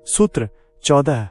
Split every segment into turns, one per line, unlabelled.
सूत्र 14।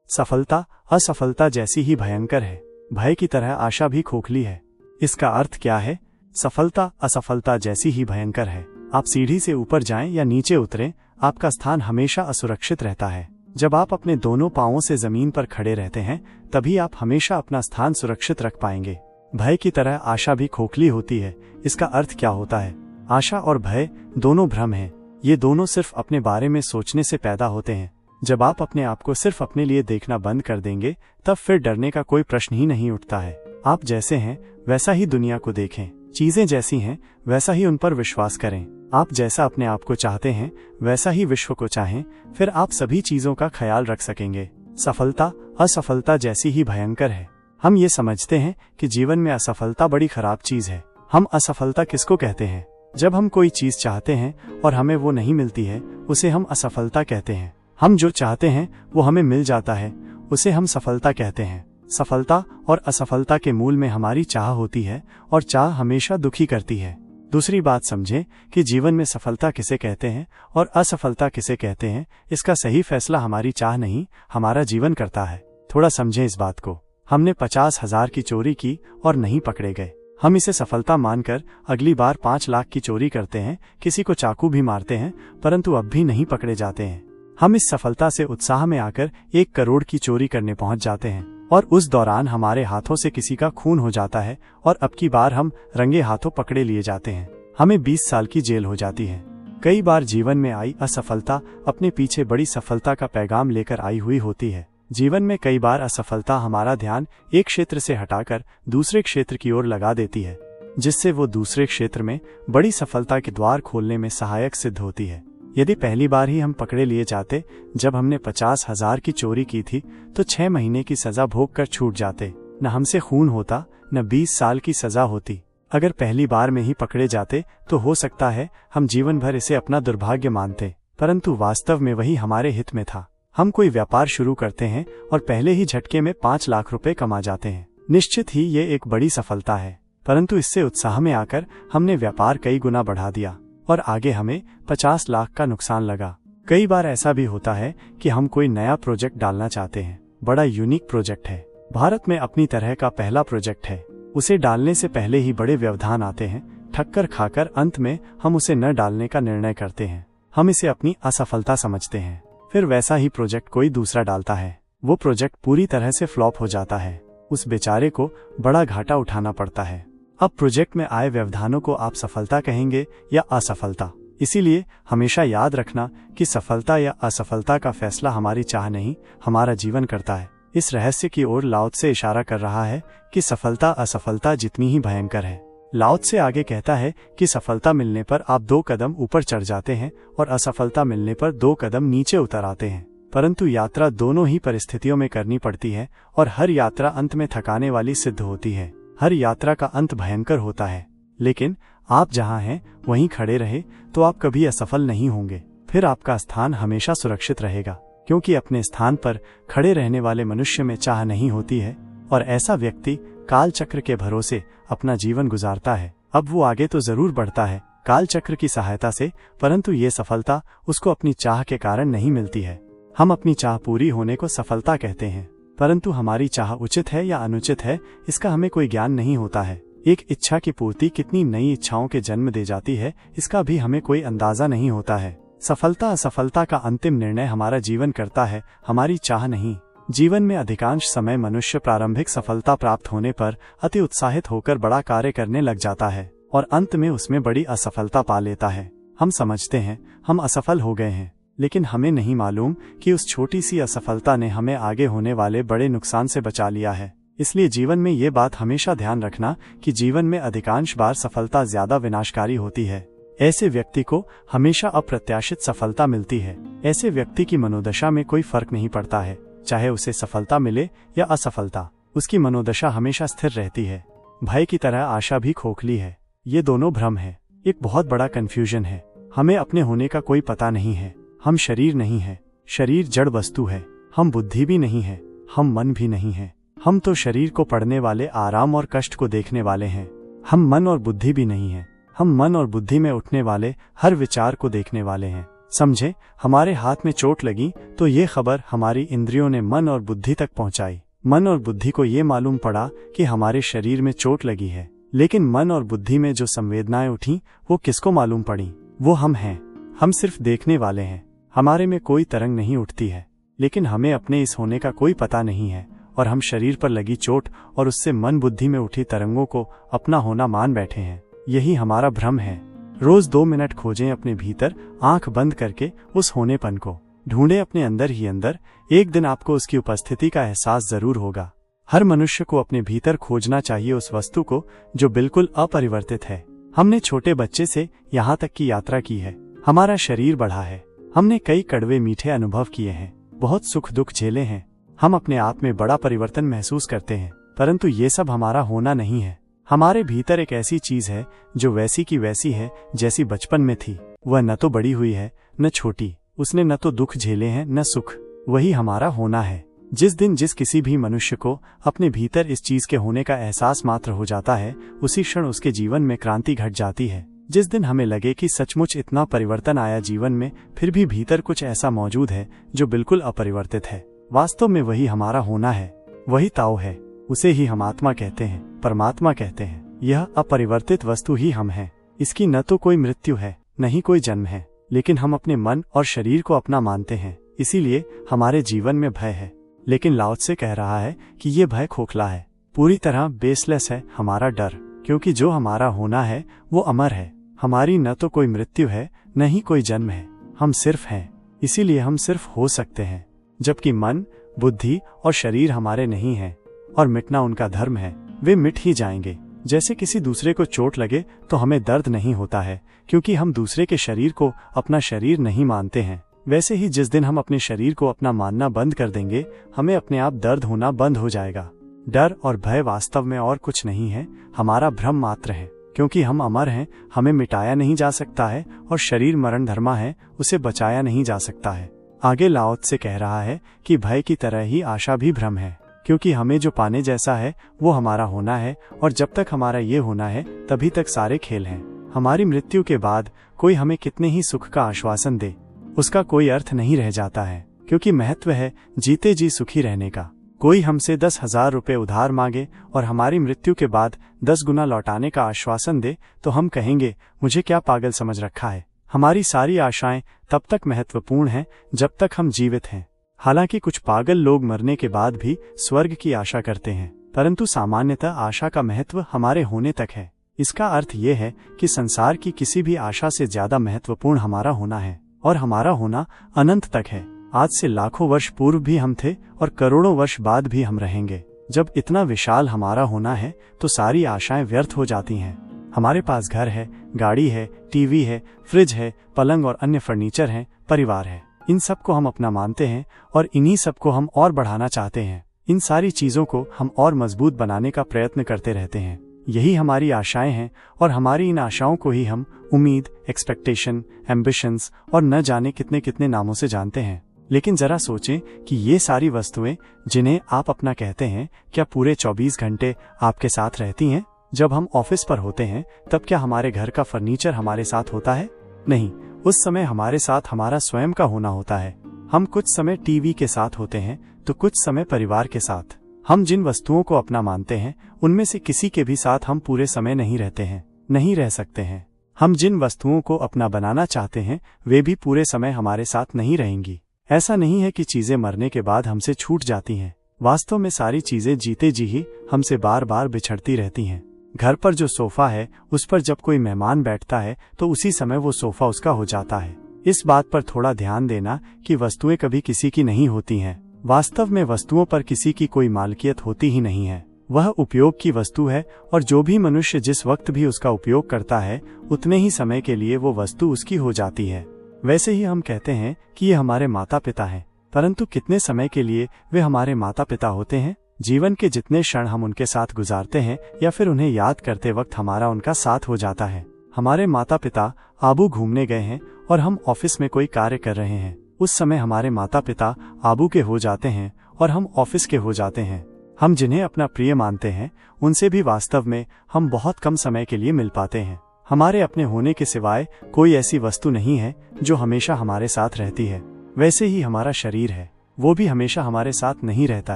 सफलता असफलता जैसी ही भयंकर है, भय की तरह आशा भी खोखली है। इसका अर्थ क्या है? सफलता असफलता जैसी ही भयंकर है। आप सीढ़ी से ऊपर जाएं या नीचे उतरें, आपका स्थान हमेशा असुरक्षित रहता है। जब आप अपने दोनों पांवों से जमीन पर खड़े रहते हैं, तभी आप हमेशा अपना स्थान सुरक्षित रख पाएंगे। भय की तरह आशा भी खोखली होती है। इसका अर्थ क्या होता है? आशा और भय दोनों भ्रम हैं। ये दोनों सिर्फ अपने बारे में सोचने से पैदा होते हैं। जब आप अपने आप को सिर्फ अपने लिए देखना बंद कर देंगे, तब फिर डरने का कोई प्रश्न ही नहीं उठता है। आप जैसे हैं वैसा ही दुनिया को देखें, चीजें जैसी हैं वैसा ही उन पर विश्वास करें। आप जैसा अपने आप को चाहते हैं वैसा ही विश्व को चाहें, फिर आप सभी चीजों का ख्याल रख सकेंगे। सफलता असफलता जैसी ही भयंकर है। हम ये समझते हैं कि जीवन में असफलता बड़ी खराब चीज है। हम असफलता किसको कहते हैं? जब हम कोई चीज चाहते हैं और हमें वो नहीं मिलती है, उसे हम असफलता कहते हैं। हम जो चाहते हैं वो हमें मिल जाता है, उसे हम सफलता कहते हैं। सफलता और असफलता के मूल में हमारी चाह होती है, और चाह हमेशा दुखी करती है। दूसरी बात समझें कि जीवन में सफलता किसे कहते हैं और असफलता किसे कहते हैं। इसका सही फैसला हमारी चाह नहीं, हमारा जीवन करता है। थोड़ा समझें इस बात को। हमने 50,000 की चोरी की और नहीं पकड़े गए। हम इसे सफलता मानकर अगली बार 5 लाख की चोरी करते हैं, किसी को चाकू भी मारते हैं, परंतु अब भी नहीं पकड़े जाते हैं। हम इस सफलता से उत्साह में आकर 1 करोड़ की चोरी करने पहुंच जाते हैं, और उस दौरान हमारे हाथों से किसी का खून हो जाता है, और अब की बार हम रंगे हाथों पकड़े लिए जाते हैं। हमें 20 साल की जेल हो जाती है। कई बार जीवन में आई असफलता अपने पीछे बड़ी सफलता का पैगाम लेकर आई हुई होती है। जीवन में कई बार असफलता हमारा ध्यान एक क्षेत्र से हटाकर दूसरे क्षेत्र की ओर लगा देती है, जिससे वो दूसरे क्षेत्र में बड़ी सफलता के द्वार खोलने में सहायक सिद्ध होती है। यदि पहली बार ही हम पकड़े लिए जाते जब हमने 50,000 की चोरी की थी, तो 6 महीने की सजा भोग कर छूट जाते। न हमसे खून होता, न 20 साल की सजा होती। अगर पहली बार में ही पकड़े जाते तो हो सकता है हम जीवन भर इसे अपना दुर्भाग्य मानते, परंतु वास्तव में वही हमारे हित में था। हम कोई व्यापार शुरू करते हैं और पहले ही झटके में 5 लाख रुपए कमा जाते हैं। निश्चित ही ये एक बड़ी सफलता है, परंतु इससे उत्साह में आकर हमने व्यापार कई गुना बढ़ा दिया और आगे हमें 50 लाख का नुकसान लगा। कई बार ऐसा भी होता है कि हम कोई नया प्रोजेक्ट डालना चाहते हैं, बड़ा यूनिक प्रोजेक्ट है, भारत में अपनी तरह का पहला प्रोजेक्ट है। उसे डालने से पहले ही बड़े व्यवधान आते हैं, ठक्कर खाकर अंत में हम उसे न डालने का निर्णय करते हैं। हम इसे अपनी असफलता समझते हैं। फिर वैसा ही प्रोजेक्ट कोई दूसरा डालता है, वो प्रोजेक्ट पूरी तरह से फ्लॉप हो जाता है। उस बेचारे को बड़ा घाटा उठाना पड़ता है। अब प्रोजेक्ट में आए व्यवधानों को आप सफलता कहेंगे या असफलता? इसीलिए हमेशा याद रखना कि सफलता या असफलता का फैसला हमारी चाह नहीं, हमारा जीवन करता है। इस रहस्य की ओर लाओ त्से इशारा कर रहा है कि सफलता असफलता जितनी ही भयंकर है। लाओ त्से आगे कहता है कि सफलता मिलने पर आप 2 कदम ऊपर चढ़ जाते हैं और असफलता मिलने पर 2 कदम नीचे उतर आते हैं, परंतु यात्रा दोनों ही परिस्थितियों में करनी पड़ती है, और हर यात्रा अंत में थकाने वाली सिद्ध होती है। हर यात्रा का अंत भयंकर होता है, लेकिन आप जहां हैं वहीं खड़े रहे तो आप कभी असफल नहीं होंगे। फिर आपका स्थान हमेशा सुरक्षित रहेगा, क्योंकि अपने स्थान पर खड़े रहने वाले मनुष्य में चाह नहीं होती है, और ऐसा व्यक्ति काल चक्र के भरोसे अपना जीवन गुजारता है। अब वो आगे तो जरूर बढ़ता है काल चक्र की सहायता से, परंतु ये सफलता उसको अपनी चाह के कारण नहीं मिलती है। हम अपनी चाह पूरी होने को सफलता कहते हैं, परंतु हमारी चाह उचित है या अनुचित है, इसका हमें कोई ज्ञान नहीं होता है। एक इच्छा की पूर्ति कितनी नई इच्छाओं के जन्म दे जाती है, इसका भी हमें कोई अंदाजा नहीं होता है। सफलता असफलता का अंतिम निर्णय हमारा जीवन करता है, हमारी चाह नहीं। जीवन में अधिकांश समय मनुष्य प्रारंभिक सफलता प्राप्त होने पर अति उत्साहित होकर बड़ा कार्य करने लग जाता है, और अंत में उसमें बड़ी असफलता पा लेता है। हम समझते हैं हम असफल हो गए हैं, लेकिन हमें नहीं मालूम कि उस छोटी सी असफलता ने हमें आगे होने वाले बड़े नुकसान से बचा लिया है। इसलिए जीवन में ये बात हमेशा ध्यान रखना कि जीवन में अधिकांश बार सफलता ज्यादा विनाशकारी होती है। ऐसे व्यक्ति को हमेशा अप्रत्याशित सफलता मिलती है। ऐसे व्यक्ति की मनोदशा में कोई फर्क नहीं पड़ता है, चाहे उसे सफलता मिले या असफलता, उसकी मनोदशा हमेशा स्थिर रहती है। भय की तरह आशा भी खोखली है। ये दोनों भ्रम है, एक बहुत बड़ा कंफ्यूजन है। हमें अपने होने का कोई पता नहीं है। हम शरीर नहीं है, शरीर जड़ वस्तु है। हम बुद्धि भी नहीं है, हम मन भी नहीं है। हम तो शरीर को पढ़ने वाले, आराम और कष्ट को देखने वाले हैं। हम मन और बुद्धि भी नहीं है, हम मन और बुद्धि में उठने वाले हर विचार को देखने वाले हैं। समझे, हमारे हाथ में चोट लगी तो ये खबर हमारी इंद्रियों ने मन और बुद्धि तक पहुंचाई। मन और बुद्धि को ये मालूम पड़ा कि हमारे शरीर में चोट लगी है, लेकिन मन और बुद्धि में जो संवेदनाएं उठी वो किसको मालूम पड़ी? वो हम हैं। हम सिर्फ देखने वाले हैं। हमारे में कोई तरंग नहीं उठती है, लेकिन हमें अपने इस होने का कोई पता नहीं है और हम शरीर पर लगी चोट और उससे मन बुद्धि में उठी तरंगों को अपना होना मान बैठे हैं। यही हमारा भ्रम है। रोज 2 मिनट खोजें अपने भीतर, आंख बंद करके उस होनेपन को ढूंढें अपने अंदर ही अंदर। एक दिन आपको उसकी उपस्थिति का एहसास जरूर होगा। हर मनुष्य को अपने भीतर खोजना चाहिए उस वस्तु को जो बिल्कुल अपरिवर्तित है। हमने छोटे बच्चे से यहाँ तक की यात्रा की है। हमारा शरीर बढ़ा है। हमने कई कड़वे मीठे अनुभव किए हैं, बहुत सुख दुख झेले हैं। हम अपने आप में बड़ा परिवर्तन महसूस करते हैं, परंतु ये सब हमारा होना नहीं है। हमारे भीतर एक ऐसी चीज है जो वैसी की वैसी है जैसी बचपन में थी। वह न तो बड़ी हुई है न छोटी, उसने न तो दुख झेले हैं न सुख। वही हमारा होना है। जिस दिन जिस किसी भी मनुष्य को अपने भीतर इस चीज के होने का एहसास मात्र हो जाता है, उसी क्षण उसके जीवन में क्रांति घट जाती है। जिस दिन हमें लगे कि सचमुच इतना परिवर्तन आया जीवन में, फिर भी भीतर कुछ ऐसा मौजूद है जो बिल्कुल अपरिवर्तित है, वास्तव में वही हमारा होना है। वही ताओ है। उसे ही हम आत्मा कहते हैं, परमात्मा कहते हैं। यह अपरिवर्तित वस्तु ही हम हैं। इसकी न तो कोई मृत्यु है न ही कोई जन्म है, लेकिन हम अपने मन और शरीर को अपना मानते हैं, इसीलिए हमारे जीवन में भय है। लेकिन लाओ त्से कह रहा है कि ये भय खोखला है, पूरी तरह बेसलेस है हमारा डर, क्योंकि जो हमारा होना है वो अमर है। हमारी न तो कोई मृत्यु है न ही कोई जन्म है, हम सिर्फ हैं, इसीलिए हम सिर्फ हो सकते हैं। जबकि मन, बुद्धि और शरीर हमारे नहीं हैं और मिटना उनका धर्म है, वे मिट ही जाएंगे। जैसे किसी दूसरे को चोट लगे तो हमें दर्द नहीं होता है, क्योंकि हम दूसरे के शरीर को अपना शरीर नहीं मानते हैं। वैसे ही जिस दिन हम अपने शरीर को अपना मानना बंद कर देंगे, हमें अपने आप दर्द होना बंद हो जाएगा। डर और भय वास्तव में और कुछ नहीं है, हमारा भ्रम मात्र है। क्योंकि हम अमर हैं, हमें मिटाया नहीं जा सकता है, और शरीर मरण धर्मा है, उसे बचाया नहीं जा सकता है। आगे लाओ त्से कह रहा है कि भय की तरह ही आशा भी भ्रम है, क्योंकि हमें जो पाने जैसा है वो हमारा होना है, और जब तक हमारा ये होना है तभी तक सारे खेल हैं। हमारी मृत्यु के बाद कोई हमें कितने ही सुख का आश्वासन दे, उसका कोई अर्थ नहीं रह जाता है, क्योंकि महत्व है जीते जी सुखी रहने का। कोई हमसे 10,000 रुपए उधार मांगे और हमारी मृत्यु के बाद 10 गुना लौटाने का आश्वासन दे, तो हम कहेंगे मुझे क्या पागल समझ रखा है। हमारी सारी आशाएं तब तक महत्वपूर्ण हैं जब तक हम जीवित हैं। हालांकि कुछ पागल लोग मरने के बाद भी स्वर्ग की आशा करते हैं, परंतु सामान्यतः आशा का महत्व हमारे होने तक है। इसका अर्थ यह है कि संसार की किसी भी आशा से ज्यादा महत्वपूर्ण हमारा होना है, और हमारा होना अनंत तक है। आज से लाखों वर्ष पूर्व भी हम थे और करोड़ों वर्ष बाद भी हम रहेंगे। जब इतना विशाल हमारा होना है तो सारी आशाएं व्यर्थ हो जाती हैं। हमारे पास घर है, गाड़ी है, टीवी है, फ्रिज है, पलंग और अन्य फर्नीचर है, परिवार है। इन सब को हम अपना मानते हैं और इन्हीं सब को हम और बढ़ाना चाहते हैं। इन सारी चीजों को हम और मजबूत बनाने का प्रयत्न करते रहते हैं। यही हमारी आशाएं हैं, और हमारी इन आशाओं को ही हम उम्मीद, एक्सपेक्टेशन, एम्बिशंस और न जाने कितने कितने नामों से जानते हैं। लेकिन जरा सोचें कि ये सारी वस्तुएं जिन्हें आप अपना कहते हैं, क्या पूरे 24 घंटे आपके साथ रहती हैं? जब हम ऑफिस पर होते हैं तब क्या हमारे घर का फर्नीचर हमारे साथ होता है? नहीं, उस समय हमारे साथ हमारा स्वयं का होना होता है। हम कुछ समय टीवी के साथ होते हैं तो कुछ समय परिवार के साथ। हम जिन वस्तुओं को अपना मानते हैं उनमें से किसी के भी साथ हम पूरे समय नहीं रहते हैं, नहीं रह सकते हैं। हम जिन वस्तुओं को अपना बनाना चाहते हैं वे भी पूरे समय हमारे साथ नहीं रहेंगी। ऐसा नहीं है कि चीजें मरने के बाद हमसे छूट जाती हैं। वास्तव में सारी चीजें जीते जी ही हमसे बार बार बिछड़ती रहती हैं। घर पर जो सोफा है उस पर जब कोई मेहमान बैठता है तो उसी समय वो सोफा उसका हो जाता है। इस बात पर थोड़ा ध्यान देना कि वस्तुएं कभी किसी की नहीं होती हैं। वास्तव में वस्तुओं पर किसी की कोई मालकियत होती ही नहीं है। वह उपयोग की वस्तु है, और जो भी मनुष्य जिस वक्त भी उसका उपयोग करता है उतने ही समय के लिए वो वस्तु उसकी हो जाती है। वैसे ही हम कहते हैं कि ये हमारे माता पिता हैं, परंतु कितने समय के लिए वे हमारे माता पिता होते हैं? जीवन के जितने क्षण हम उनके साथ गुजारते हैं या फिर उन्हें याद करते वक्त हमारा उनका साथ हो जाता है। हमारे माता पिता आबू घूमने गए हैं और हम ऑफिस में कोई कार्य कर रहे हैं, उस समय हमारे माता पिता आबू के हो जाते हैं और हम ऑफिस के हो जाते हैं। हम जिन्हें अपना प्रिय मानते हैं उनसे भी वास्तव में हम बहुत कम समय के लिए मिल पाते हैं। हमारे अपने होने के सिवाय कोई ऐसी वस्तु नहीं है जो हमेशा हमारे साथ रहती है। वैसे ही हमारा शरीर है, वो भी हमेशा हमारे साथ नहीं रहता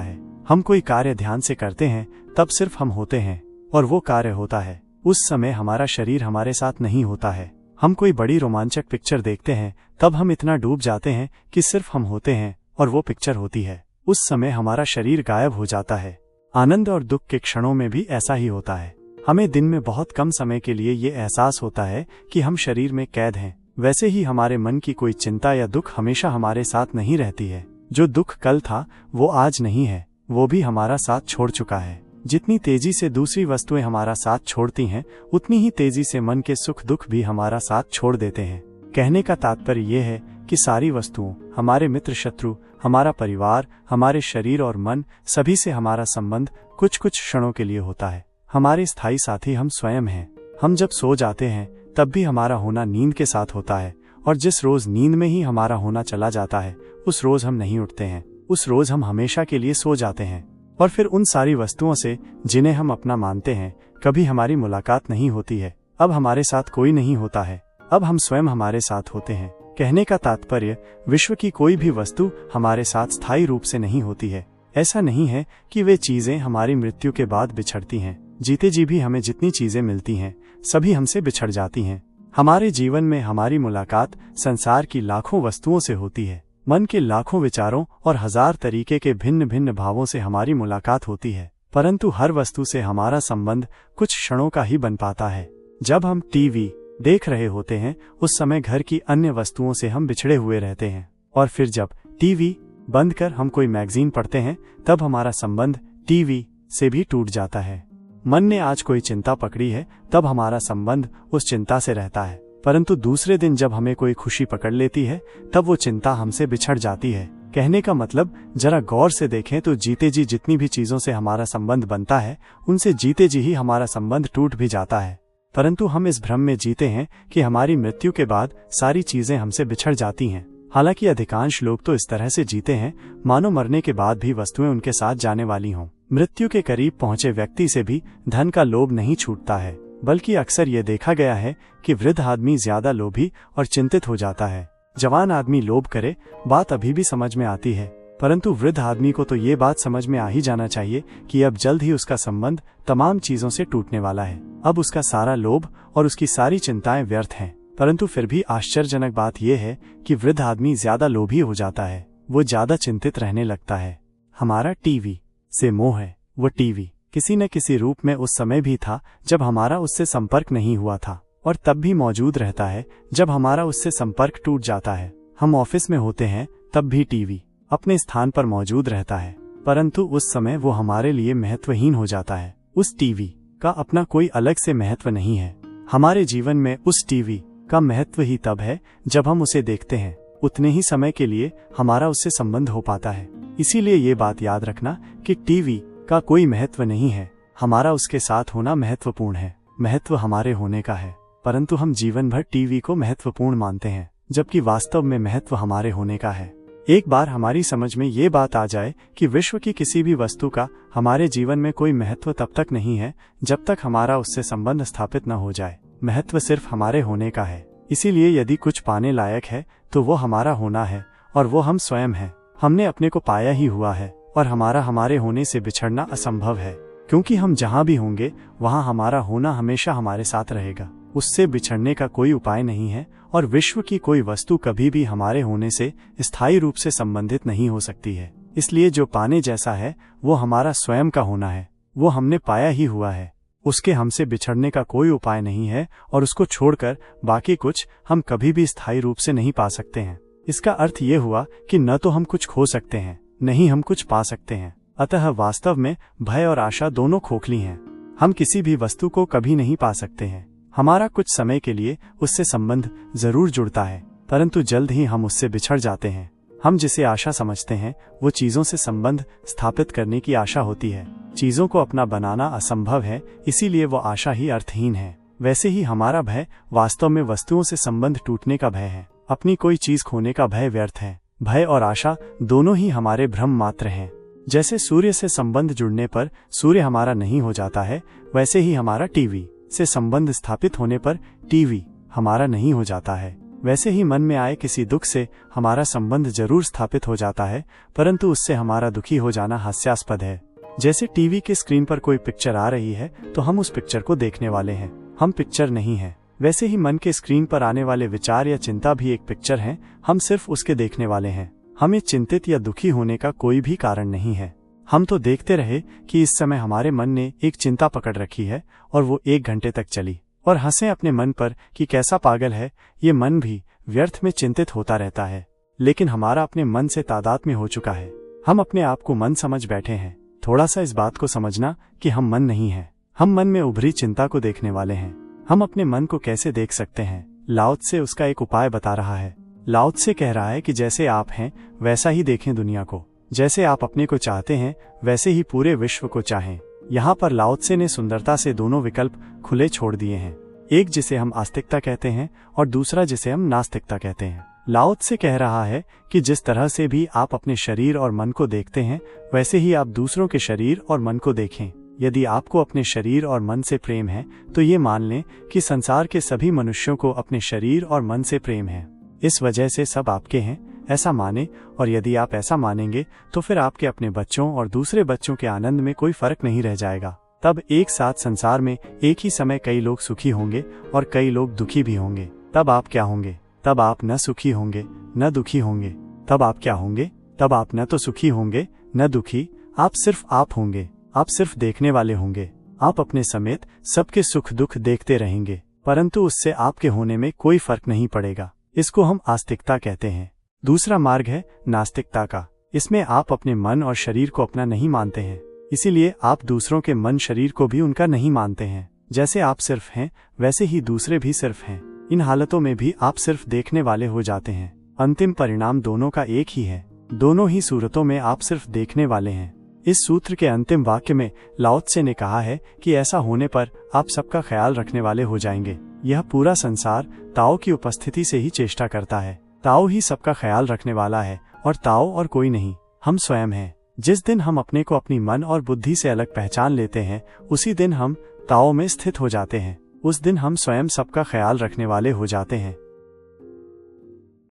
है। हम कोई कार्य ध्यान से करते हैं तब सिर्फ हम होते हैं और वो कार्य होता है। उस समय हमारा शरीर हमारे साथ नहीं होता है। हम कोई बड़ी रोमांचक पिक्चर देखते हैं तब हम इतना डूब जाते हैं कि सिर्फ हम होते हैं और वो पिक्चर होती है। उस समय हमारा शरीर गायब हो जाता है। आनंद और दुख के क्षणों में भी ऐसा ही होता है। हमें दिन में बहुत कम समय के लिए ये एहसास होता है कि हम शरीर में कैद हैं। वैसे ही हमारे मन की कोई चिंता या दुख हमेशा हमारे साथ नहीं रहती है। जो दुख कल था वो आज नहीं है, वो भी हमारा साथ छोड़ चुका है। जितनी तेजी से दूसरी वस्तुएं हमारा साथ छोड़ती हैं, उतनी ही तेजी से मन के सुख दुख भी हमारा साथ छोड़ देते हैं। कहने का तात्पर्य यह है कि सारी वस्तुओं, हमारे मित्र शत्रु, हमारा परिवार, हमारे शरीर और मन, सभी से हमारा संबंध कुछ कुछ क्षणों के लिए होता है। हमारे स्थायी साथी हम स्वयं हैं। हम जब सो जाते हैं तब भी हमारा होना नींद के साथ होता है, और जिस रोज नींद में ही हमारा होना चला जाता है उस रोज हम नहीं उठते हैं। उस रोज हम हमेशा के लिए सो जाते हैं। और फिर उन सारी वस्तुओं से जिन्हें हम अपना मानते हैं कभी हमारी मुलाकात नहीं होती है। अब हमारे साथ कोई नहीं होता है, अब हम स्वयं हमारे साथ होते हैं। कहने का तात्पर्य, विश्व की कोई भी वस्तु हमारे साथ स्थायी रूप से नहीं होती है। ऐसा नहीं है कि वे चीजें हमारी मृत्यु के बाद बिछड़ती हैं। जीते जी भी हमें जितनी चीजें मिलती हैं सभी हमसे बिछड़ जाती हैं। हमारे जीवन में हमारी मुलाकात संसार की लाखों वस्तुओं से होती है। मन के लाखों विचारों और हजार तरीके के भिन्न भिन्न भावों से हमारी मुलाकात होती है, परंतु हर वस्तु से हमारा संबंध कुछ क्षणों का ही बन पाता है। जब हम टीवी देख रहे होते हैं उस समय घर की अन्य वस्तुओं से हम बिछड़े हुए रहते हैं, और फिर जब टीवी बंद कर हम कोई मैगजीन पढ़ते हैं तब हमारा संबंध टीवी से भी टूट जाता है। मन ने आज कोई चिंता पकड़ी है तब हमारा संबंध उस चिंता से रहता है, परंतु दूसरे दिन जब हमें कोई खुशी पकड़ लेती है तब वो चिंता हमसे बिछड़ जाती है। कहने का मतलब, जरा गौर से देखें तो जीते जी जितनी भी चीजों से हमारा संबंध बनता है उनसे जीते जी ही हमारा संबंध टूट भी जाता है। परंतु हम इस भ्रम में जीते हैं कि हमारी मृत्यु के बाद सारी चीजें हमसे बिछड़ जाती हैं। हालांकि अधिकांश लोग तो इस तरह से जीते हैं मानो मरने के बाद भी वस्तुएं उनके साथ जाने वाली हों। मृत्यु के करीब पहुंचे व्यक्ति से भी धन का लोभ नहीं छूटता है, बल्कि अक्सर ये देखा गया है कि वृद्ध आदमी ज्यादा लोभी और चिंतित हो जाता है। जवान आदमी लोभ करे, बात अभी भी समझ में आती है, परंतु वृद्ध आदमी को तो ये बात समझ में आ ही जाना चाहिए कि अब जल्द ही उसका संबंध तमाम चीजों से टूटने वाला है। अब उसका सारा लोभ और उसकी सारी चिंताएं व्यर्थ हैं। परंतु फिर भी आश्चर्यजनक बात यह है कि वृद्ध आदमी ज्यादा लोभी हो जाता है, वो ज्यादा चिंतित रहने लगता है। हमारा टीवी से मोह है। वो टीवी किसी न किसी रूप में उस समय भी था जब हमारा उससे संपर्क नहीं हुआ था, और तब भी मौजूद रहता है जब हमारा उससे संपर्क टूट जाता है। हम ऑफिस में होते हैं तब भी टीवी अपने स्थान पर मौजूद रहता है, परंतु उस समय वो हमारे लिए महत्वहीन हो जाता है। उस टीवी का अपना कोई अलग से महत्व नहीं है। हमारे जीवन में उस टीवी का महत्व ही तब है जब हम उसे देखते हैं। उतने ही समय के लिए हमारा उससे संबंध हो पाता है। इसीलिए ये बात याद रखना कि टीवी का कोई महत्व नहीं है, हमारा उसके साथ होना महत्वपूर्ण है। महत्व हमारे होने का है, परंतु हम जीवन भर टीवी को महत्वपूर्ण मानते हैं, जबकि वास्तव में महत्व हमारे होने का है। एक बार हमारी समझ में ये बात आ जाए कि विश्व की किसी भी वस्तु का हमारे जीवन में कोई महत्व तब तक नहीं है जब तक हमारा उससे संबंध स्थापित न हो जाए। महत्व सिर्फ हमारे होने का है। इसीलिए यदि कुछ पाने लायक है तो वो हमारा होना है, और वो हम स्वयं हैं। हमने अपने को पाया ही हुआ है, और हमारा हमारे होने से बिछड़ना असंभव है, क्योंकि हम जहाँ भी होंगे वहाँ हमारा होना हमेशा हमारे साथ रहेगा। उससे बिछड़ने का कोई उपाय नहीं है, और विश्व की कोई वस्तु कभी भी हमारे होने से स्थायी रूप से संबंधित नहीं हो सकती है। इसलिए जो पाने जैसा है वो हमारा स्वयं का होना है, वो हमने पाया ही हुआ है। उसके हमसे बिछड़ने का कोई उपाय नहीं है, और उसको छोड़कर बाकी कुछ हम कभी भी स्थायी रूप से नहीं पा सकते हैं। इसका अर्थ ये हुआ कि न तो हम कुछ खो सकते हैं, न ही हम कुछ पा सकते हैं। अतः वास्तव में भय और आशा दोनों खोखली हैं। हम किसी भी वस्तु को कभी नहीं पा सकते हैं। हमारा कुछ समय के लिए उससे संबंध जरूर जुड़ता है, परंतु जल्द ही हम उससे बिछड़ जाते हैं। हम जिसे आशा समझते हैं वो चीजों से संबंध स्थापित करने की आशा होती है। चीजों को अपना बनाना असंभव है, इसीलिए वो आशा ही अर्थहीन है। वैसे ही हमारा भय वास्तव में वस्तुओं से संबंध टूटने का भय है। अपनी कोई चीज खोने का भय व्यर्थ है। भय और आशा दोनों ही हमारे भ्रम मात्र हैं। जैसे सूर्य से संबंध जुड़ने पर सूर्य हमारा नहीं हो जाता है, वैसे ही हमारा टीवी से संबंध स्थापित होने पर टीवी हमारा नहीं हो जाता है, वैसे ही मन में आए किसी दुख से हमारा संबंध जरूर स्थापित हो जाता है, परंतु उससे हमारा दुखी हो जाना हास्यास्पद है। जैसे टीवी के स्क्रीन पर कोई पिक्चर आ रही है तो हम उस पिक्चर को देखने वाले हैं, हम पिक्चर नहीं हैं। वैसे ही मन के स्क्रीन पर आने वाले विचार या चिंता भी एक पिक्चर हैं, हम सिर्फ उसके देखने वाले हैं। हमें चिंतित या दुखी होने का कोई भी कारण नहीं है। हम तो देखते रहे कि इस समय हमारे मन ने एक चिंता पकड़ रखी है और वो 1 घंटे तक चली, और हंसे अपने मन पर कि कैसा पागल है, ये मन भी व्यर्थ में चिंतित होता रहता है। लेकिन हमारा अपने मन से तादात्म्य हो चुका है, हम अपने आप को मन समझ बैठे हैं। थोड़ा सा इस बात को समझना कि हम मन नहीं है, हम मन में उभरी चिंता को देखने वाले हैं। हम अपने मन को कैसे देख सकते हैं? लाओ त्से उसका एक उपाय बता रहा है। लाओ त्से कह रहा है कि जैसे आप हैं वैसा ही देखें दुनिया को, जैसे आप अपने को चाहते हैं वैसे ही पूरे विश्व को चाहें। यहाँ पर लाओ त्से ने सुंदरता से दोनों विकल्प खुले छोड़ दिए हैं, एक जिसे हम आस्तिकता कहते हैं और दूसरा जिसे हम नास्तिकता कहते हैं। लाओ त्से कह रहा है कि जिस तरह से भी आप अपने शरीर और मन को देखते हैं वैसे ही आप दूसरों के शरीर और मन को देखें। यदि आपको अपने शरीर और मन से प्रेम है तो ये मान लें कि संसार के सभी मनुष्यों को अपने शरीर और मन से प्रेम है, इस वजह से सब आपके हैं, ऐसा माने। और यदि आप ऐसा मानेंगे तो फिर आपके अपने बच्चों और दूसरे बच्चों के आनंद में कोई फर्क नहीं रह जाएगा। तब एक साथ संसार में एक ही समय कई लोग सुखी होंगे और कई लोग दुखी भी होंगे। तब आप क्या होंगे? तब आप न सुखी होंगे न दुखी होंगे। तब आप क्या होंगे? तब आप न तो सुखी होंगे न दुखी, आप सिर्फ आप होंगे। आप सिर्फ देखने वाले होंगे। आप अपने समेत सबके सुख दुख देखते रहेंगे, परंतु उससे आपके होने में कोई फर्क नहीं पड़ेगा। इसको हम आस्तिकता कहते हैं। दूसरा मार्ग है नास्तिकता का। इसमें आप अपने मन और शरीर को अपना नहीं मानते हैं, इसीलिए आप दूसरों के मन शरीर को भी उनका नहीं मानते हैं। जैसे आप सिर्फ हैं वैसे ही दूसरे भी सिर्फ हैं। इन हालतों में भी आप सिर्फ देखने वाले हो जाते हैं। अंतिम परिणाम दोनों का एक ही है, दोनों ही सूरतों में आप सिर्फ देखने वाले हैं। इस सूत्र के अंतिम वाक्य में लाओ त्से ने कहा है कि ऐसा होने पर आप सबका ख्याल रखने वाले हो जाएंगे। यह पूरा संसार ताओ की उपस्थिति से ही चेष्टा करता है। ताओ ही सबका ख्याल रखने वाला है और ताओ और कोई नहीं, हम स्वयं हैं। जिस दिन हम अपने को अपनी मन और बुद्धि से अलग पहचान लेते हैं उसी दिन हम ताओ में स्थित हो जाते हैं। उस दिन हम स्वयं सबका ख्याल रखने वाले हो जाते हैं।